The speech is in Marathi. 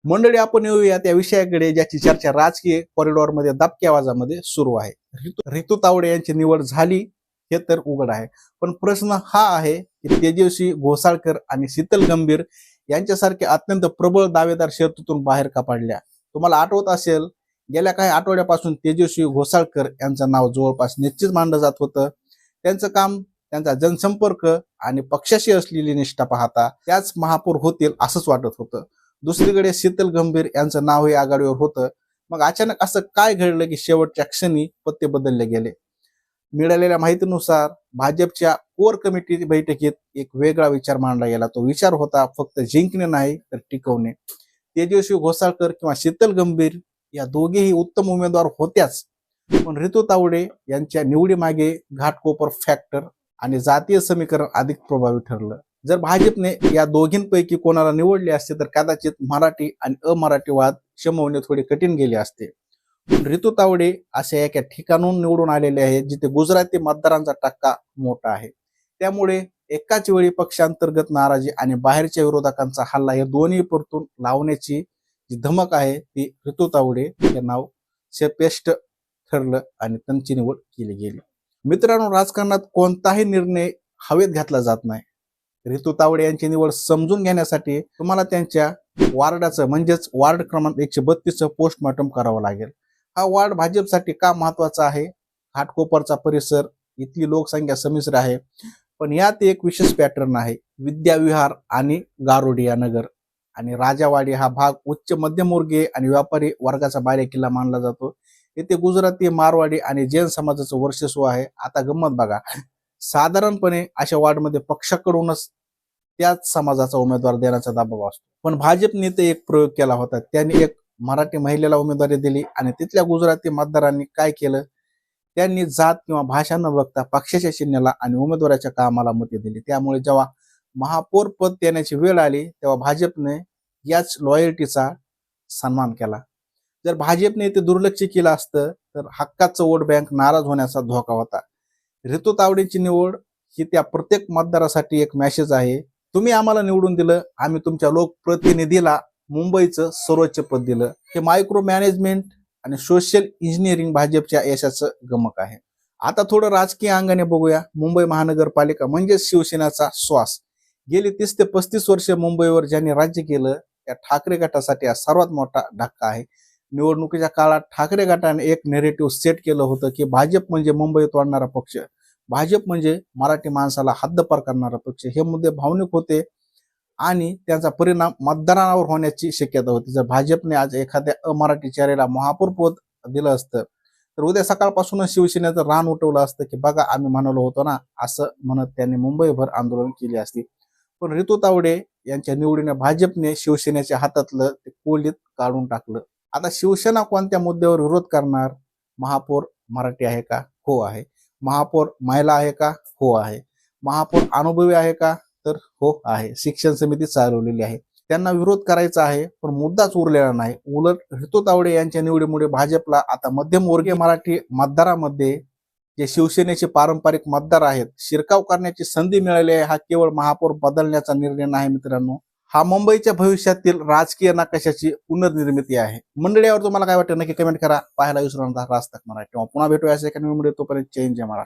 मंडळी, आपण येऊया त्या विषयाकडे ज्याची चर्चा राजकीय कॉरिडॉरमध्ये दबक्या आवाजामध्ये सुरू आहे. रितू तावडे यांची निवड झाली हे तर उघड आहे, पण प्रश्न हा आहे की तेजस्वी घोसाळकर आणि शीतल गंभीर यांच्यासारखे अत्यंत प्रबळ दावेदार शर्यतीतून बाहेर का पडल्या? तुम्हाला आठवत असेल, गेल्या काही आठवड्यापासून तेजस्वी घोसाळकर यांचं नाव जवळपास निश्चित मानलं जात होतं. त्यांचं काम, त्यांचा जनसंपर्क आणि पक्षाशी असलेली निष्ठा पाहता त्याच महापौर होतील असंच वाटत होतं. दुसरीकडे शीतल गंभीर यांचं नावही आघाडीवर होतं. मग अचानक असं काय घडलं की शेवटच्या क्षणी पत्ते बदलले गेले? मिळालेल्या माहितीनुसार भाजपच्या कोर कमिटी बैठकीत एक वेगळा विचार मांडला गेला. तो विचार होता फक्त जिंकणे नाही तर टिकवणे. तेजस्वी घोसाळकर किंवा शीतल गंभीर या दोघेही उत्तम उमेदवार होत्याच, पण रितू तावडे यांच्या निवडीमागे घाटकोपर फॅक्टर आणि जातीय समीकरण अधिक प्रभावी ठरलं. जर भाजपने या दोघींपैकी कोणाला निवडले असते तर कदाचित मराठी आणि अमराठी वाद शमवणे थोडे कठीण गेले असते. रितू तावडे अशा एका ठिकाणून निवडून आलेले आहेत जिथे गुजराती मतदारांचा टक्का मोठा आहे. त्यामुळे एकाच वेळी पक्षांतर्गत नाराजी आणि बाहेरच्या विरोधकांचा हल्ला हे दोन्ही परतून लावण्याची जी धमक आहे ती रितू तावडे हे नाव श्रेष्ठ ठरलं आणि त्यांची निवड केली गेली. मित्रांनो, राजकारणात कोणताही निर्णय हवेत घातला जात नाही. रितू तावडे यांची निवड समजून घेण्यासाठी तुम्हाला त्यांच्या वार्डाचं म्हणजेच वार्ड क्रमांक 132चं पोस्टमॉर्टम करावं लागेल. हा वार्ड भाजपसाठी का महत्वाचा आहे? घाटकोपरचा परिसर, इथली लोकसंख्या संमिश्र आहे, पण यात एक विशेष पॅटर्न आहे. विद्याविहार आणि गारोडिया नगर आणि राजावाडी हा भाग उच्च मध्यमवर्गीय आणि व्यापारी वर्गाचा बालेकिल्ला मानला जातो. येथे गुजराती, मारवाडी आणि जैन समाजाचं वर्चस्व आहे. आता गंमत बघा, साधारणपणे अशा वार्डमध्ये पक्षाकडूनच त्याच समाजाचा उमेदवार देण्याचा दबाव असतो, पण भाजपने ते एक प्रयोग केला होता. त्यांनी एक मराठी महिलेला उमेदवारी दिली आणि तिथल्या गुजराती मतदारांनी काय केलं, त्यांनी जात किंवा भाषा न बघता पक्षाच्या चिन्हाला आणि उमेदवाराच्या कामाला मते दिली. त्यामुळे जेव्हा महापौर पद देण्याची वेळ आली तेव्हा भाजपने याच लॉयल्टीचा सन्मान केला. जर भाजपने ते दुर्लक्ष केलं असतं तर हक्काचं वोट बँक नाराज होण्याचा धोका होता. रितू तावडेची निवड ही त्या प्रत्येक मतदारासाठी एक मेसेज आहे. तुम्ही आम्हाला निवडून दिलं, आम्ही तुमच्या लोकप्रतिनिधीला मुंबईचं सर्वोच्च पद दिलं. हे मायक्रो मॅनेजमेंट आणि सोशल इंजिनिअरिंग भाजपच्या यशाचं गमक आहे. आता थोडं राजकीय अंगाने बघूया. मुंबई महानगरपालिका म्हणजे शिवसेनेचा श्वास. गेली 30 ते 35 वर्ष मुंबईवर ज्यांनी राज्य केलं त्या ठाकरे गटासाठी हा सर्वात मोठा धक्का आहे. निवडणुकीच्या काळात ठाकरे गटाने एक नेरेटिव्ह सेट केलं होतं की भाजप म्हणजे मुंबई तोडणारा पक्ष, भाजप म्हणजे मराठी माणसाला हद्दपार करणारा पक्ष. हे मुद्दे भावनिक होते आणि त्याचा परिणाम मतदारांवर होण्याची शक्यता होती. जर भाजपने आज एखाद्या अमराठी चेहऱ्याला महापौर पद दिलं असतं तर उद्या सकाळपासूनच शिवसेनेचं रान उठवलं असतं की बघा आम्ही म्हणालो होतो ना, असं म्हणत त्यांनी मुंबईभर आंदोलन केली असती. पण रितू तावडे यांच्या निवडीने भाजपने शिवसेनेच्या हातातलं ते कोलीत काढून टाकलं. आता शिवसेना कोणत्या मुद्द्यावर विरोध करणार? महापौर मराठी आहे का? हो आहे. महापौर महिला आहे का? हो आहे. महापौर अनुभवी आहे का? तर हो आहे. शिक्षण समिती चालवलेली आहे. त्यांना विरोध करायचा आहे, पण मुद्दाच उरलेला नाही. उलट रितू तावडे यांच्या निवडीमुळे भाजपला आता मध्यमवर्गीय मराठी मतदारामध्ये जे शिवसेनेचे पारंपरिक मतदार आहेत शिरकाव करण्याची संधी मिळाली आहे. हा केवळ महापौर बदलण्याचा निर्णय नाही मित्रांनो, हा मुंबईच्या भविष्यातील राजकीय नकाशाची पुनर्निर्मिती आहे. मंडळीवर तुम्हाला काय वाटतं नक्की कमेंट करा. पाहायला विसरू नका राज तक मराठी. पुन्हा भेटूया एका नवीन व्हिडिओ. तोपर्यंत चेंज आहे मराठी.